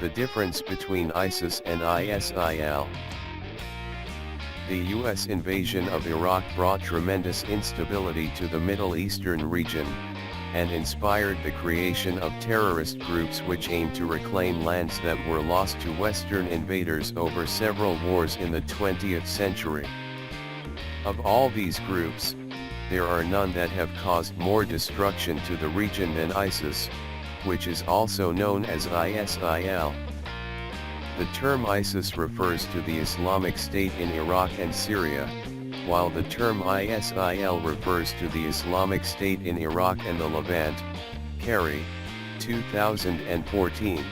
The difference between ISIS and ISIL. The U.S. invasion of Iraq brought tremendous instability to the Middle Eastern region, and inspired the creation of terrorist groups which aimed to reclaim lands that were lost to Western invaders over several wars in the 20th century. Of all these groups, there are none that have caused more destruction to the region than ISIS, which is also known as ISIL. The term ISIS refers to the Islamic State in Iraq and Syria, while the term ISIL refers to the Islamic State in Iraq and the Levant. Kerry, 2014.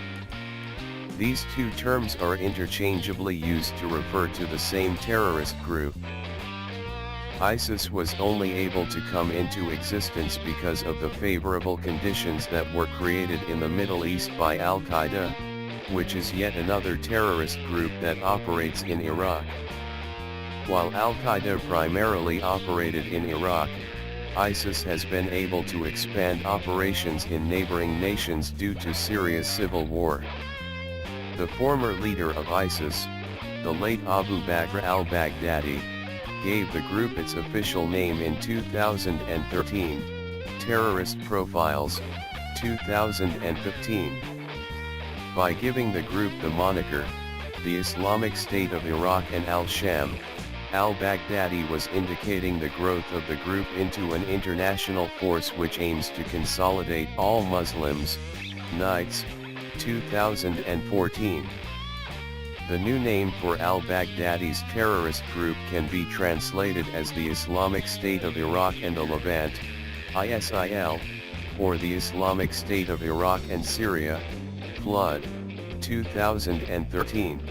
These two terms are interchangeably used to refer to the same terrorist group. ISIS was only able to come into existence because of the favorable conditions that were created in the Middle East by Al-Qaeda, which is yet another terrorist group that operates in Iraq. While Al-Qaeda primarily operated in Iraq, ISIS has been able to expand operations in neighboring nations due to Syria's civil war. The former leader of ISIS, the late Abu Bakr al-Baghdadi, gave the group its official name in 2013, Terrorist Profiles, 2015. By giving the group the moniker, the Islamic State of Iraq and al-Sham, al-Baghdadi was indicating the growth of the group into an international force which aims to consolidate all Muslims. Knights, 2014. The new name for al-Baghdadi's terrorist group can be translated as the Islamic State of Iraq and the Levant, ISIL, or the Islamic State of Iraq and Syria, Flood, 2013.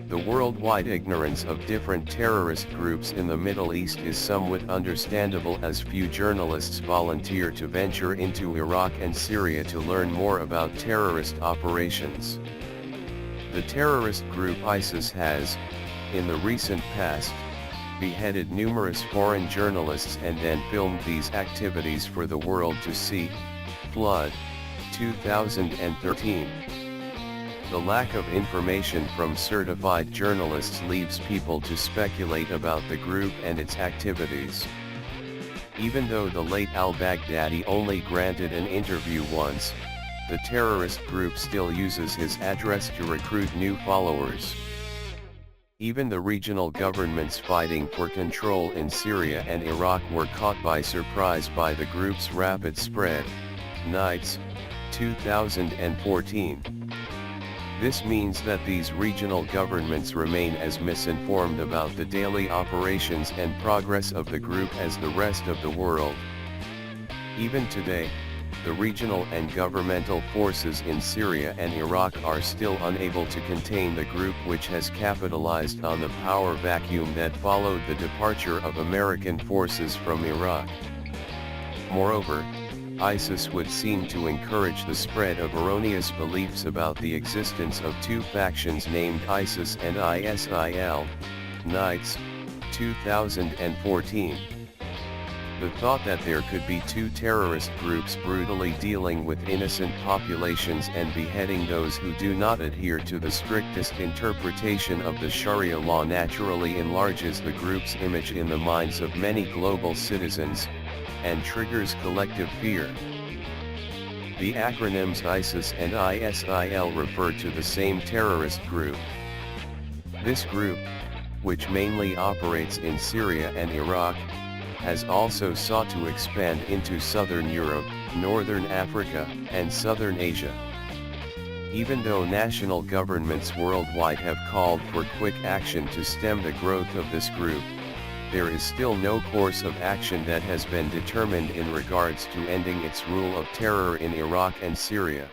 The worldwide ignorance of different terrorist groups in the Middle East is somewhat understandable, as few journalists volunteer to venture into Iraq and Syria to learn more about terrorist operations. The terrorist group ISIS has, in the recent past, beheaded numerous foreign journalists and then filmed these activities for the world to see. Flood, 2013. The lack of information from certified journalists leaves people to speculate about the group and its activities. Even though the late al-Baghdadi only granted an interview once, the terrorist group still uses his address to recruit new followers. Even the regional governments fighting for control in Syria and Iraq were caught by surprise by the group's rapid spread. Knights, 2014. This means that these regional governments remain as misinformed about the daily operations and progress of the group as the rest of the world. Even today, the regional and governmental forces in Syria and Iraq are still unable to contain the group, which has capitalized on the power vacuum that followed the departure of American forces from Iraq. Moreover, ISIS would seem to encourage the spread of erroneous beliefs about the existence of two factions named ISIS and ISIL. Knights, 2014. The thought that there could be two terrorist groups brutally dealing with innocent populations and beheading those who do not adhere to the strictest interpretation of the Sharia law naturally enlarges the group's image in the minds of many global citizens, and triggers collective fear. The acronyms ISIS and ISIL refer to the same terrorist group. This group, which mainly operates in Syria and Iraq, has also sought to expand into Southern Europe, Northern Africa, and Southern Asia. Even though national governments worldwide have called for quick action to stem the growth of this group, there is still no course of action that has been determined in regards to ending its rule of terror in Iraq and Syria.